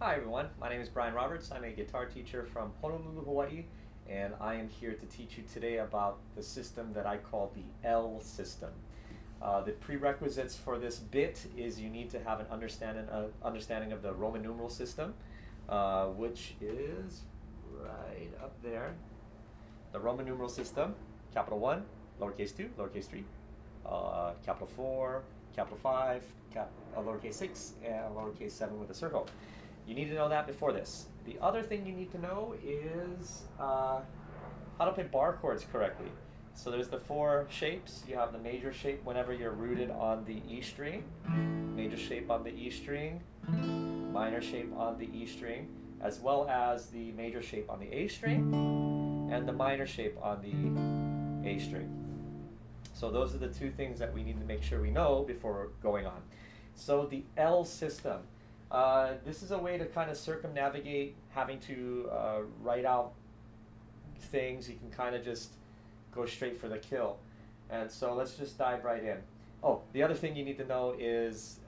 Hi everyone, my name is Brian Roberts. I'm a guitar teacher from Honolulu, Hawaii, and I am here to teach you today about the system that I call the L system. The prerequisites for this bit is you need to have an understanding of the Roman numeral system, which is right up there. The Roman numeral system, capital 1, lowercase 2, lowercase 3, capital 4, capital 5, lowercase 6, and lowercase 7 with a circle. You need to know that before this. The other thing you need to know is how to play bar chords correctly. So there's the four shapes. You have the major shape whenever you're rooted on the E string, major shape on the E string, minor shape on the E string, as well as the major shape on the A string, and the minor shape on the A string. So those are the two things that we need to make sure we know before going on. So the L system. This is a way to kind of circumnavigate having to write out things. You can kind of just go straight for the kill. And so let's just dive right in. Oh, the other thing you need to know is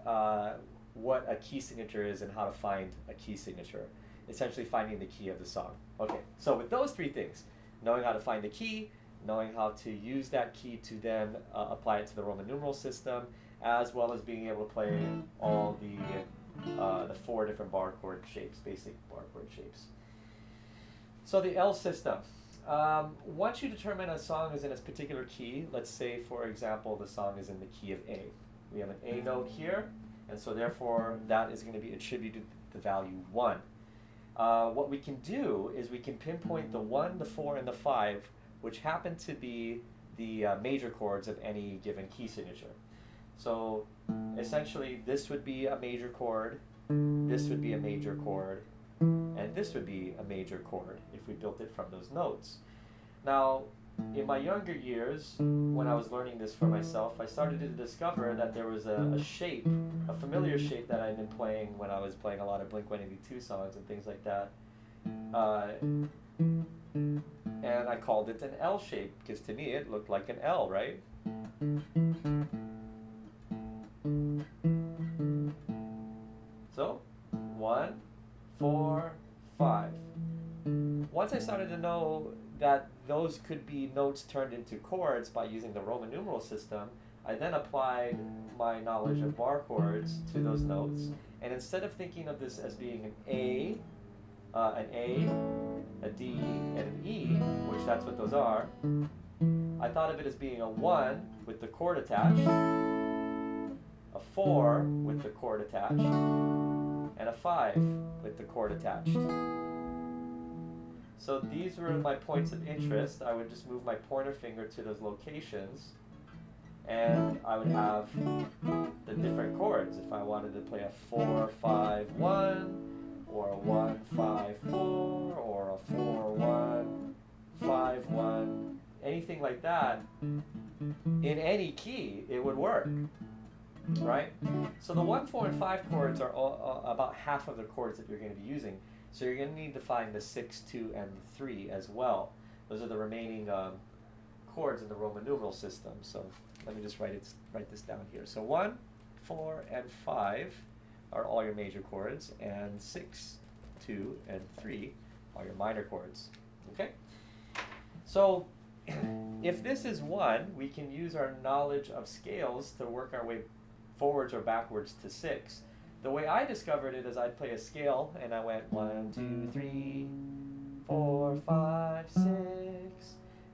what a key signature is and how to find a key signature. Essentially finding the key of the song. Okay, so with those three things, knowing how to find the key, knowing how to use that key to then apply it to the Roman numeral system, as well as being able to play all the four different bar chord shapes, basic bar chord shapes. So the L system. Once you determine a song is in a particular key, let's say for example the song is in the key of A. We have an A note here, and so therefore that is going to be attributed to the value 1. What we can do is we can pinpoint the 1, the 4, and the 5, which happen to be the major chords of any given key signature. So essentially this would be a major chord, this would be a major chord, and this would be a major chord if we built it from those notes. Now, in my younger years, when I was learning this for myself, I started to discover that there was a shape, a familiar shape that I'd been playing when I was playing a lot of Blink-182 songs and things like that. And I called it an L shape, because to me it looked like an L, right? So, 1, 4, 5. Once I started to know that those could be notes turned into chords by using the Roman numeral system, I then applied my knowledge of bar chords to those notes. And instead of thinking of this as being an A, a D, and an E, which that's what those are, I thought of it as being a 1 with the chord attached, a 4 with the chord attached, and a 5 with the chord attached. So these were my points of interest. I would just move my pointer finger to those locations, and I would have the different chords. If I wanted to play a 4, 5, 1, or a 1, 5, 4, or a 4, 1, 5, 1, anything like that, in any key, it would work. Right? So the 1, 4, and 5 chords are about half of the chords that you're going to be using. So you're going to need to find the 6, 2, and 3 as well. Those are the remaining chords in the Roman numeral system. So let me just write this down here. So 1, 4, and 5 are all your major chords, and 6, 2, and 3 are your minor chords. Okay? So if this is 1, we can use our knowledge of scales to work our way forwards or backwards to 6. The way I discovered it is I'd play a scale and I went 1, 2, 3, 4, 5, 6,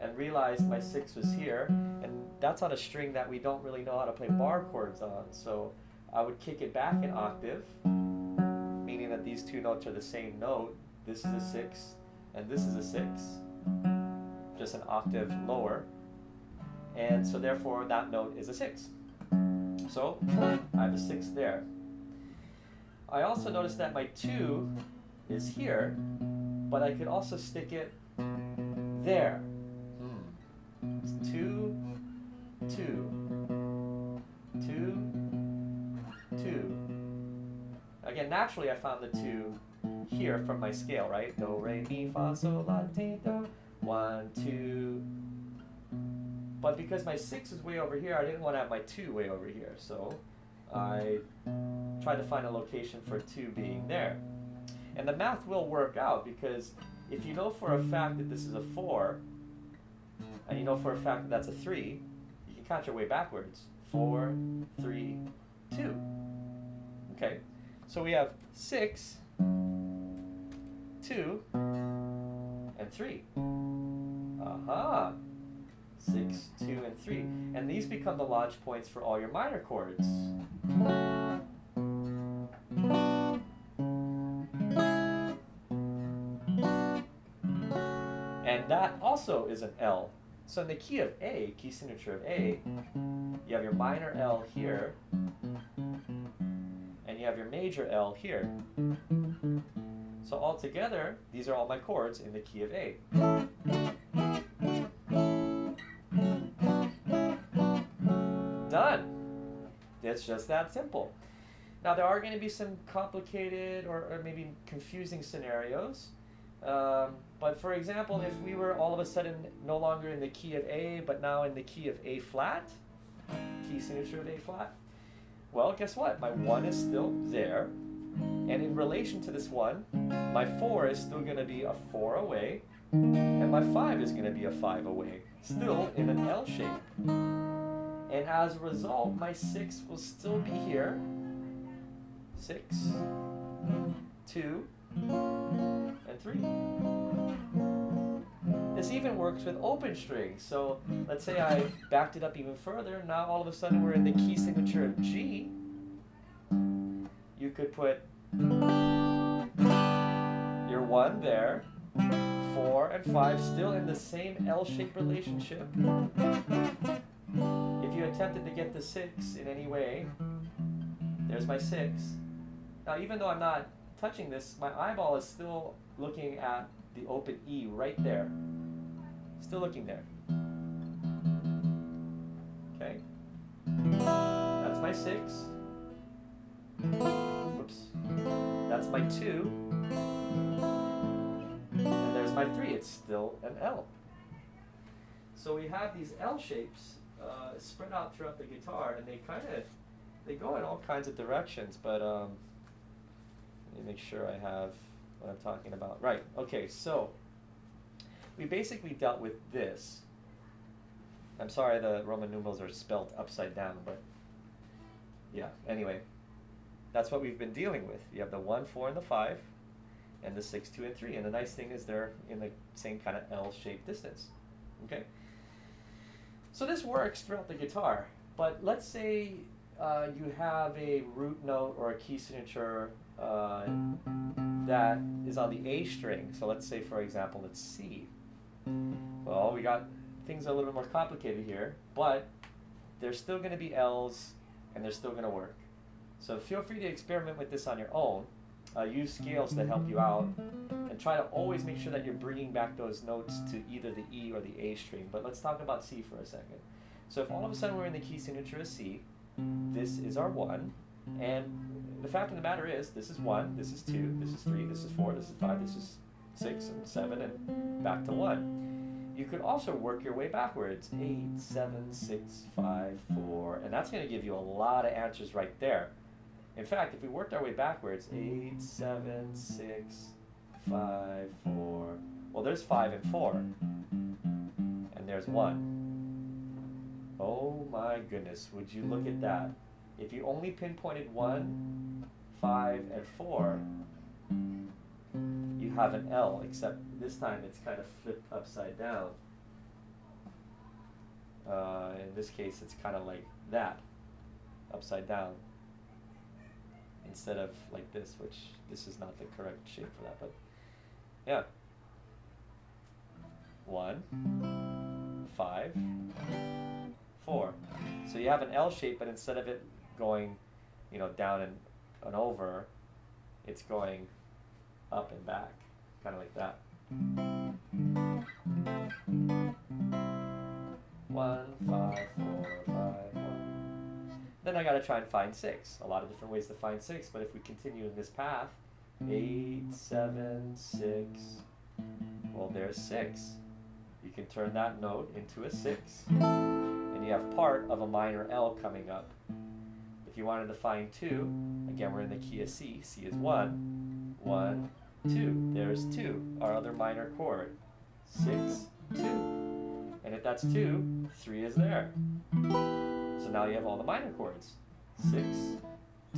and realized my 6 was here, and that's on a string that we don't really know how to play bar chords on. So I would kick it back an octave, meaning that these two notes are the same note. This is a 6 and this is a 6, just an octave lower, and so therefore that note is a 6. So I have a 6 there. I also noticed that my 2 is here, but I could also stick it there. It's 2, 2, 2, 2. Again, naturally I found the 2 here from my scale, right? Do, re, mi, fa, sol, la, ti, do. 1, 2. But because my 6 is way over here, I didn't want to have my 2 way over here. So I tried to find a location for 2 being there. And the math will work out, because if you know for a fact that this is a 4, and you know for a fact that that's a 3, you can count your way backwards. 4, 3, 2. Okay, so we have 6, 2, and 3. Aha! 6, 2, and 3. And these become the launch points for all your minor chords. And that also is an L. So in the key of A, key signature of A, you have your minor L here, and you have your major L here. So altogether, these are all my chords in the key of A. Done. It's just that simple. Now there are going to be some complicated or maybe confusing scenarios. But for example, if we were all of a sudden no longer in the key of A, but now in the key of A flat, key signature of A flat, well, guess what? My 1 is still there. And in relation to this 1, my 4 is still going to be a 4 away, and my 5 is going to be a 5 away, still in an L shape. And as a result, my 6 will still be here. 6, 2, and 3. This even works with open strings. So let's say I backed it up even further. Now all of a sudden we're in the key signature of G. You could put your 1 there, 4 and 5 still in the same L-shaped relationship. If you attempted to get the 6 in any way, there's my 6. Now even though I'm not touching this, my eyeball is still looking at the open E right there. Still looking there. Okay? That's my 6. Whoops. That's my 2. And there's my 3. It's still an L. So we have these L shapes spread out throughout the guitar, and they go in all kinds of directions, but let me make sure I have what I'm talking about. Right, okay, so we basically dealt with this. I'm sorry the Roman numerals are spelled upside down, but yeah, anyway. That's what we've been dealing with. You have the 1, 4, and the 5, and the 6, 2, and 3. And the nice thing is they're in the same kind of L-shaped distance. Okay? So this works throughout the guitar. But let's say you have a root note or a key signature that is on the A string. So let's say, for example, it's C. Well, we got things a little bit more complicated here, but there's still going to be L's, and they're still going to work. So feel free to experiment with this on your own. Use scales that help you out, and try to always make sure that you're bringing back those notes to either the E or the A string. But let's talk about C for a second. So if all of a sudden we're in the key signature of C, this is our 1, and the fact of the matter is this is 1, this is 2, this is 3, this is 4, this is 5, this is 6 and 7, and back to 1. You could also work your way backwards. 8, 7, 6, 5, 4, and that's going to give you a lot of answers right there. In fact, if we worked our way backwards, 8, 7, 6, 5, 4, well, there's 5 and 4, and there's 1. Oh my goodness, would you look at that? If you only pinpointed 1, 5, and 4, you have an L, except this time it's kind of flipped upside down. In this case, it's kind of like that, upside down, instead of like this, which this is not the correct shape for that, but yeah. 1, 5, 4. So you have an L shape, but instead of it going, down and over, it's going up and back, kind of like that. 1, 5, 4, 5, 1. Then I got to try and find 6. A lot of different ways to find 6, but if we continue in this path, 8, 7, 6, well, there's 6. You can turn that note into a 6, and you have part of a minor L coming up. If you wanted to find 2, again, we're in the key of C. C is 1, 1, 2. There's 2, our other minor chord. 6, 2. And if that's 2, 3 is there. So now you have all the minor chords. 6,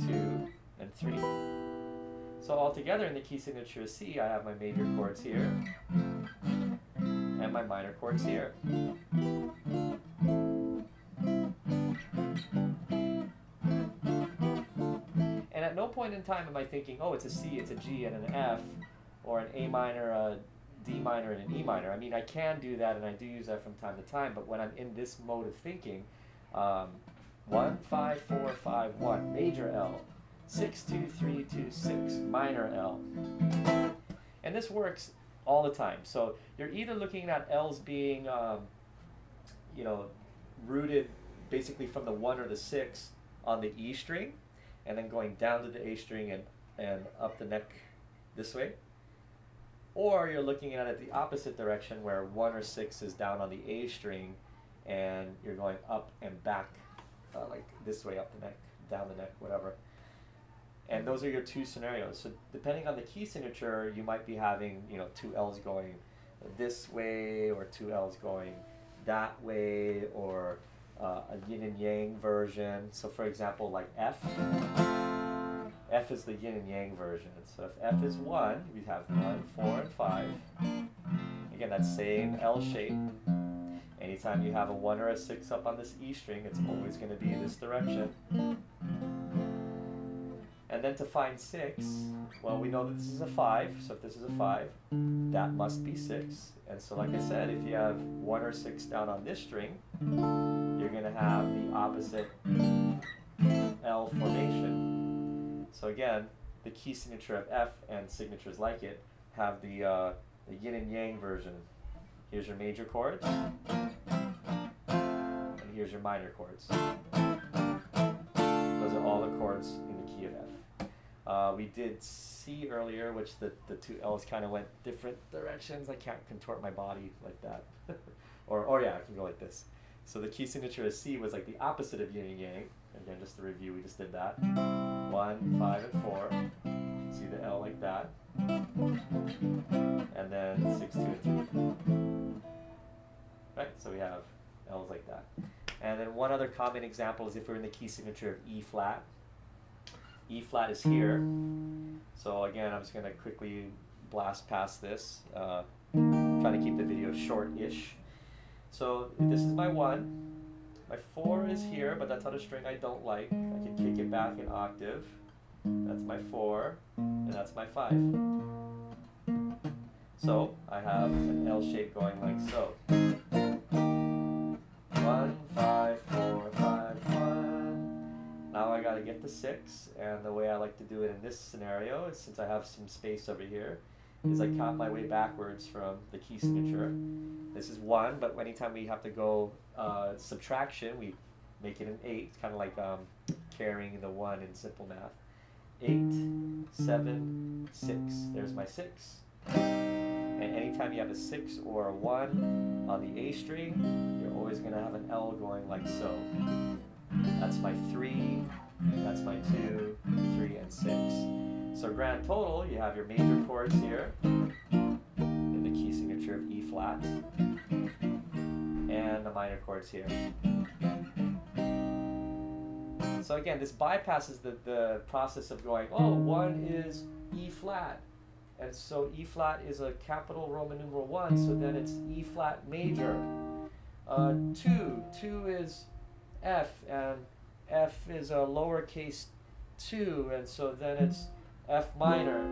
2, and 3. So altogether in the key signature of C, I have my major chords here and my minor chords here. And at no point in time am I thinking, oh, it's a C, it's a G, and an F, or an A minor, a D minor, and an E minor. I mean, I can do that, and I do use that from time to time, but when I'm in this mode of thinking, 1, 5, 4, 5, 1, major L, 6, 2, 3, 2, 6, minor L. And this works all the time. So you're either looking at L's being, rooted basically from the 1 or the 6 on the E string, and then going down to the A string and up the neck this way. Or you're looking at it the opposite direction, where 1 or 6 is down on the A string, and you're going up and back, like this way, up the neck, down the neck, whatever. And those are your 2 scenarios. So depending on the key signature, you might be having 2 L's going this way, or 2 L's going that way, or a yin and yang version. So for example, like F is the yin and yang version. So if F is 1, we have 1, 4, and 5. Again, that same L shape. Anytime you have a 1 or a 6 up on this E string, it's always going to be in this direction. And then to find 6, well, we know that this is a 5, so if this is a 5, that must be 6. And so like I said, if you have 1 or 6 down on this string, you're going to have the opposite L formation. So again, the key signature of F and signatures like it have the yin and yang version. Here's your major chords, and here's your minor chords. Those are all the chords in the key of F. We did C earlier, which the 2 L's kind of went different directions. I can't contort my body like that. or yeah, I can go like this. So the key signature of C was like the opposite of yin and yang. Again, just to review, we just did that. 1, 5, and 4. See the L like that. And then 6, 2, and 3. Right, so we have L's like that. And then one other common example is if we're in the key signature of E flat. E flat is here. So again, I'm just going to quickly blast past this, trying to keep the video short-ish. So this is my 1. My 4 is here, but that's on a string I don't like. I can kick it back an octave. That's my 4, and that's my 5. So I have an L shape going like so. 1, 5, 4, 5, 1. Now I got to get the 6, and the way I like to do it in this scenario is, since I have some space over here, is I count my way backwards from the key signature. This is 1, but anytime we have to go subtraction, we make it an 8. It's kind of like carrying the 1 in simple math. 8, 7, 6. There's my 6. And anytime you have a 6 or a 1 on the A string, you're always going to have an L going like so. That's my 3, that's my 2, 3, and 6. So grand total, you have your major chords here in the key signature of E flat, and the minor chords here. So again, this bypasses the process of going, oh, 1 is E flat. And so E flat is a capital Roman numeral 1, so then it's E flat major. 2 is F, and F is a lowercase 2, and so then it's F minor,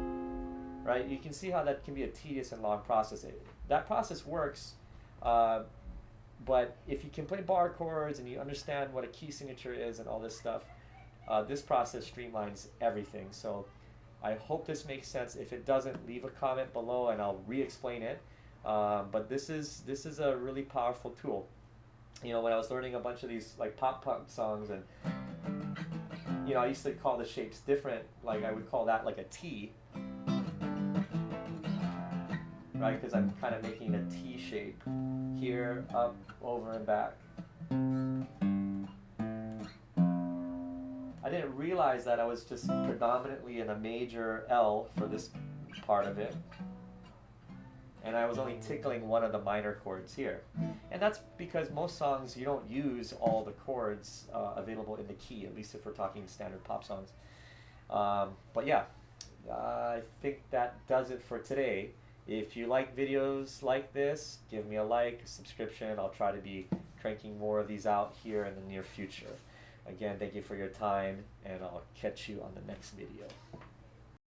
right? You can see how that can be a tedious and long process. That process works, but if you can play bar chords and you understand what a key signature is and all this stuff, this process streamlines everything. So I hope this makes sense. If it doesn't, leave a comment below and I'll re-explain it. But this is a really powerful tool. You know, when I was learning a bunch of these like pop punk songs, and you know, I used to call the shapes different. Like I would call that like a T, right? Because I'm kind of making a T shape here, up, over, and back. I didn't realize that I was just predominantly in a major L for this part of it, and I was only tickling one of the minor chords here. And that's because most songs you don't use all the chords available in the key, at least if we're talking standard pop songs. But yeah, I think that does it for today. If you like videos like this, give me a like, a subscription. I'll try to be cranking more of these out here in the near future. Again, thank you for your time, and I'll catch you on the next video.